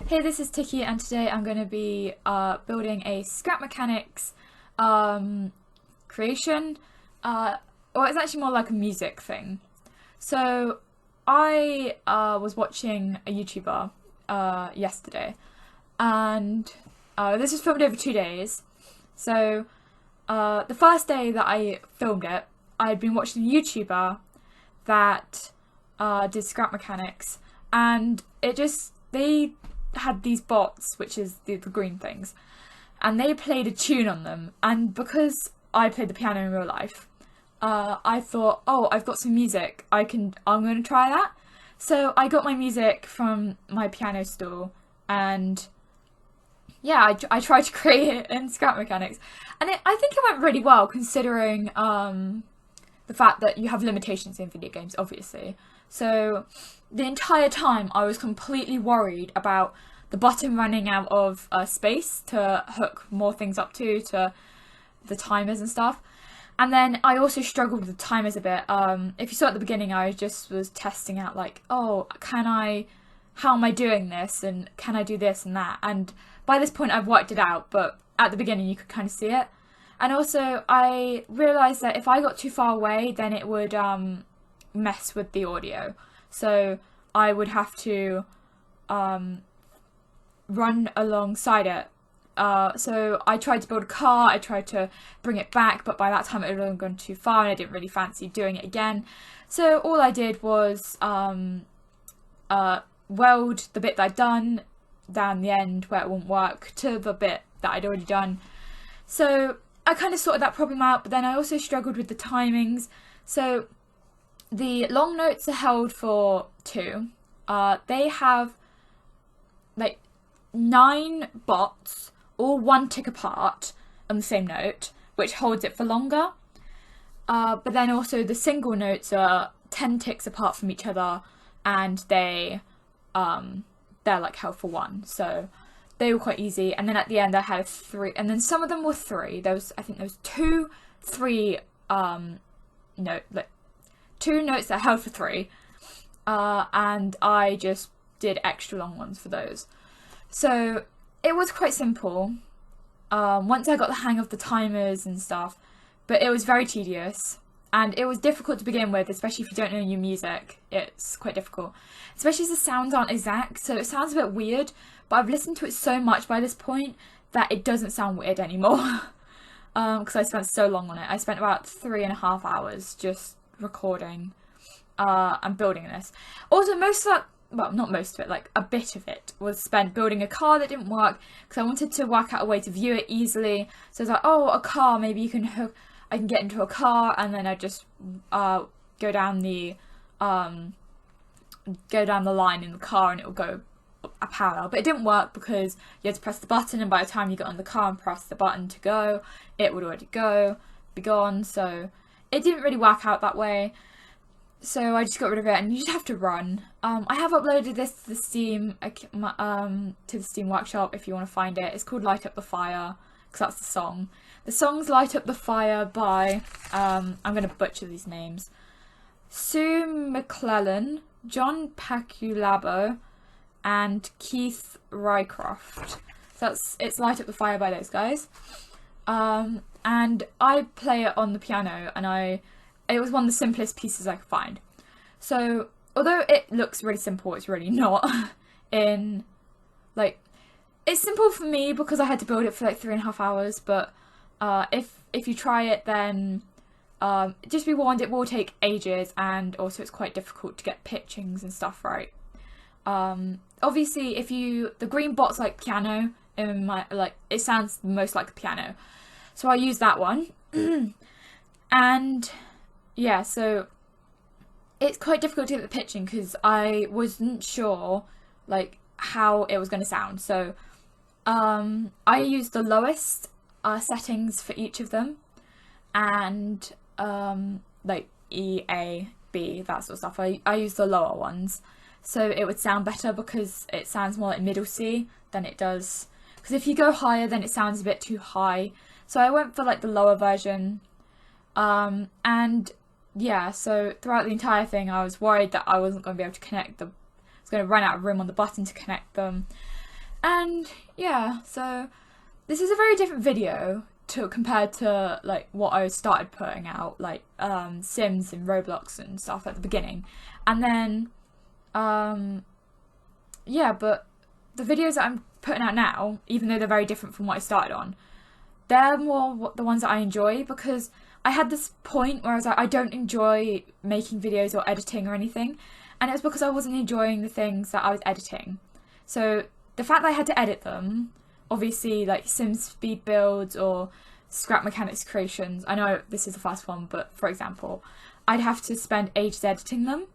Hey, this is Tiki, and today I'm going to be building a scrap mechanics creation. Or it's actually more like a music thing. So I was watching a YouTuber yesterday, and this was filmed over 2 days. So the first day that I filmed it, I'd been watching a YouTuber that did scrap mechanics, and they had these bots, which is the green things, and they played a tune on them. And because I played the piano in real life, I thought, oh, I've got some music. I'm going to try that. So I got my music from my piano store, and yeah, I tried to create it in scrap mechanics, and I think it went really well considering the fact that you have limitations in video games, obviously. So the entire time I was completely worried about the button running out of space to hook more things up to the timers and stuff. And then I also struggled with the timers a bit. If you saw at the beginning, I just was testing out like, oh, how am I doing this? And can I do this and that? And by this point I've worked it out, but at the beginning you could kind of see it. And also I realised that if I got too far away, then it would mess with the audio. So I would have to run alongside it. So I tried to build a car, I tried to bring it back, but by that time it had gone too far and I didn't really fancy doing it again. So all I did was weld the bit that I'd done down the end where it wouldn't work to the bit that I'd already done. So I kind of sorted that problem out, but then I also struggled with the timings. So the long notes are held for 2. They have like 9 bots, all 1 tick apart on the same note, which holds it for longer. But then also the single notes are 10 ticks apart from each other, and they're like held for 1. So they were quite easy. And then at the end I had 3, and then some of them were 3. I think there was 2, 3 2 notes that held for 3. And I just did extra long ones for those. So it was quite simple once I got the hang of the timers and stuff, but it was very tedious and it was difficult to begin with, especially if you don't know your music. It's quite difficult, especially as the sounds aren't exact, so it sounds a bit weird, but I've listened to it so much by this point that it doesn't sound weird anymore. Because I spent so long on it. I spent about 3.5 hours just recording and building this. Also, most of that, well, not most of it, like a bit of it was spent building a car that didn't work because I wanted to work out a way to view it easily. So I was like, oh, a car, maybe I can get into a car, and then I just go down the line in the car and it will go a parallel. But it didn't work because you had to press the button, and by the time you got on the car and pressed the button to go, it would already be gone. So it didn't really work out that way. So I just got rid of it, and you just have to run. I have uploaded this to the Steam Workshop if you want to find it. It's called Light Up the Fire, because that's the song. The song's Light Up the Fire by, I'm going to butcher these names, Sue McClellan, John Paculabo, and Keith Rycroft. So it's Light Up the Fire by those guys. And I play it on the piano, and it was one of the simplest pieces I could find. So, although it looks really simple, it's really not. It's simple for me because I had to build it for like 3.5 hours, but if you try it, then just be warned, it will take ages, and also it's quite difficult to get pitchings and stuff right. Obviously, the green bot's like piano, it sounds most like a piano. So I use that one. And yeah, so it's quite difficult to get the pitching because I wasn't sure like how it was going to sound. So I used the lowest settings for each of them, and like E, A, B, that sort of stuff. I used the lower ones so it would sound better because it sounds more like middle C than it does. Because if you go higher, then it sounds a bit too high. So I went for like the lower version. And yeah, so throughout the entire thing I was worried that I wasn't going to be able to connect them. I was going to run out of room on the button to connect them. And yeah, so this is a very different video to compared to like what I started putting out, like Sims and Roblox and stuff at the beginning. And then yeah, but the videos that I'm putting out now, even though they're very different from what I started on, they're more the ones that I enjoy, because I had this point where I was like, I don't enjoy making videos or editing or anything, and it was because I wasn't enjoying the things that I was editing. So the fact that I had to edit them, obviously like Sims speed builds or Scrap Mechanics creations, I know this is the first one, but for example, I'd have to spend ages editing them,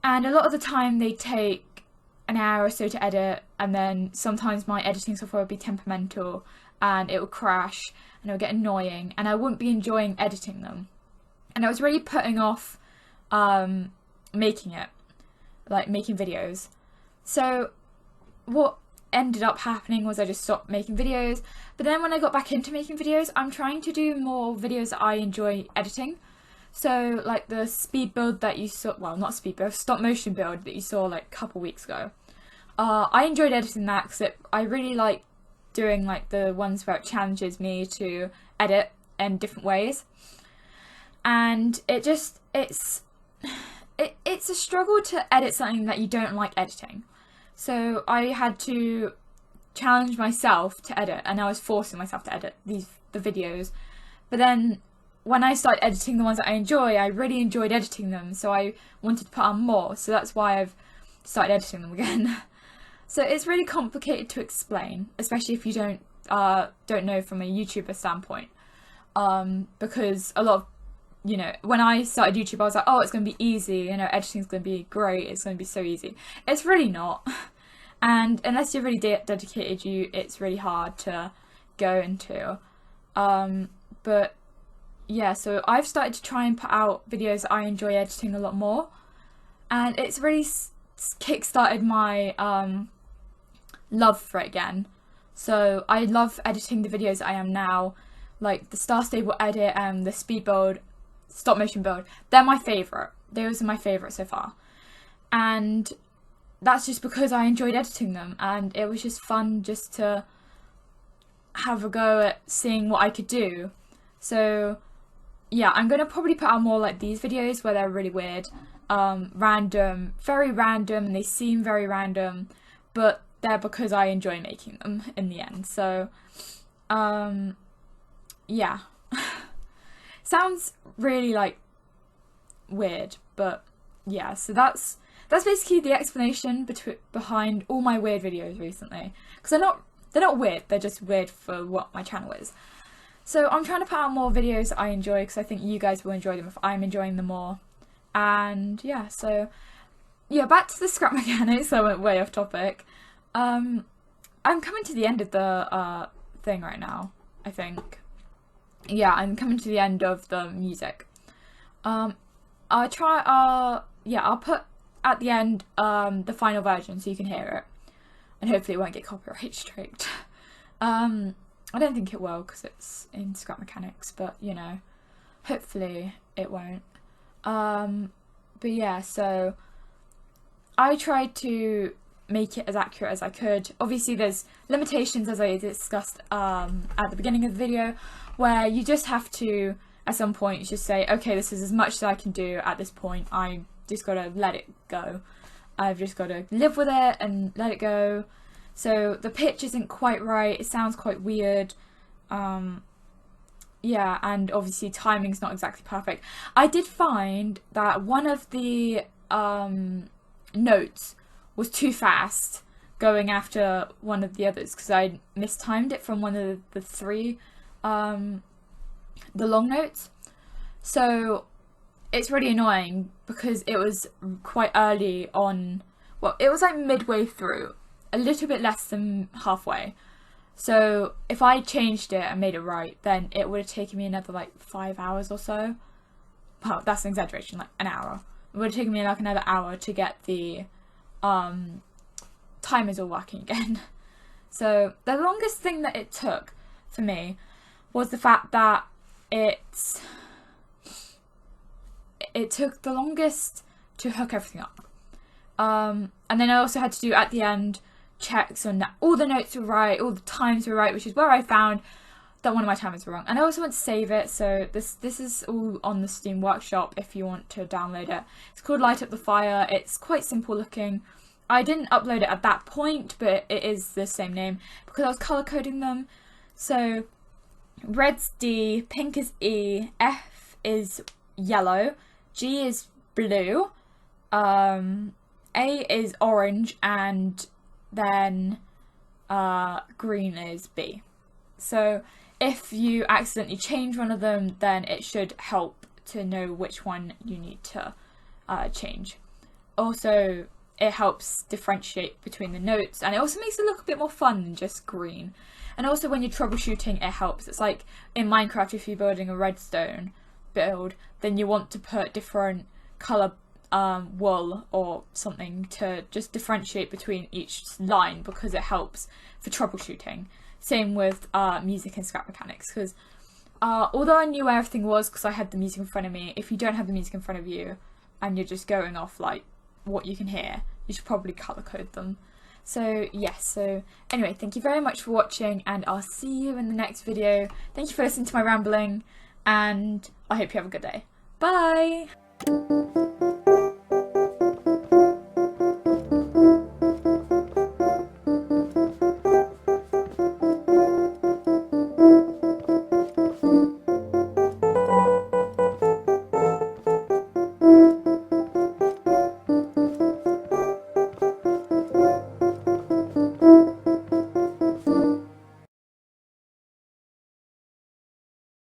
and a lot of the time they take an hour or so to edit, and then sometimes my editing software would be temperamental and it would crash and it would get annoying and I wouldn't be enjoying editing them, and I was really putting off making videos. So what ended up happening was I just stopped making videos, but then when I got back into making videos, I'm trying to do more videos that I enjoy editing. So like the speed build that you saw, well, not speed build, stop motion build that you saw like a couple weeks ago, I enjoyed editing that because I really like doing like the ones where it challenges me to edit in different ways, and it's a struggle to edit something that you don't like editing. So I had to challenge myself to edit, and I was forcing myself to edit the videos. But then when I started editing the ones that I enjoy, I really enjoyed editing them, so I wanted to put on more. So that's why I've started editing them again. So it's really complicated to explain, especially if you don't know from a YouTuber standpoint, because a lot of, when I started YouTube, I was like, oh, it's going to be easy, editing's going to be great, it's going to be so easy. It's really not. And unless you're really dedicated, it's really hard to go into. But yeah, so I've started to try and put out videos that I enjoy editing a lot more, and it's really kick-started my love for it again. So I love editing the videos that I am now, like the Star Stable edit and the speed build, stop motion build. They're my favourite. Those are my favourite so far. And that's just because I enjoyed editing them, and it was just fun just to have a go at seeing what I could do. So yeah, I'm going to probably put out more like these videos where they're really weird, random, very random, and they seem very random, but they're because I enjoy making them in the end. So yeah. Sounds really like weird, but yeah, so that's basically the explanation behind all my weird videos recently, because they're not weird, they're just weird for what my channel is. So I'm trying to put out more videos that I enjoy, because I think you guys will enjoy them if I'm enjoying them more. And yeah, so yeah, back to the Scrap Mechanics. I went way off topic. I'm coming to the end of the thing right now, I think. Yeah, I'm coming to the end of the music. I'll put at the end the final version so you can hear it, and hopefully it won't get copyright striked. I don't think it will, because it's in Scrap Mechanics, but hopefully it won't. But yeah, so I tried to make it as accurate as I could. Obviously there's limitations, as I discussed at the beginning of the video, where you just have to, at some point, just say, okay, this is as much as I can do at this point. I just gotta let it go. I've just gotta live with it and let it go. So the pitch isn't quite right, it sounds quite weird. Yeah, and obviously timing's not exactly perfect. I did find that one of the notes was too fast going after one of the others, because I mistimed it from one of the three, the long notes. So it's really annoying, because it was quite early on. Well, it was like midway through, a little bit less than halfway. So if I changed it and made it right, then it would have taken me another like 5 hours or so. Well, that's an exaggeration, like an hour. It would have taken me like another hour to get the timers all working again. So the longest thing that it took for me was the fact that it took the longest to hook everything up. And then I also had to do at the end checks on that all the notes were right, all the times were right, which is where I found that one of my timers were wrong. And I also want to save it, so this is all on the Steam Workshop if you want to download it. It's called Light Up the Fire. It's quite simple looking. I didn't upload it at that point, but it is the same name because I was colour coding them. So red's D, pink is E, F is yellow, G is blue, A is orange, and then green is B. So if you accidentally change one of them, then it should help to know which one you need to change. Also, it helps differentiate between the notes, and it also makes it look a bit more fun than just green. And also when you're troubleshooting, it helps. It's like in Minecraft, if you're building a redstone build, then you want to put different colour wool or something to just differentiate between each line, because it helps for troubleshooting. Same with music and scrap mechanics, because although I knew where everything was because I had the music in front of me, if you don't have the music in front of you and you're just going off like what you can hear, you should probably colour code them. So yes, so anyway, thank you very much for watching, and I'll see you in the next video. Thank you for listening to my rambling, and I hope you have a good day. Bye!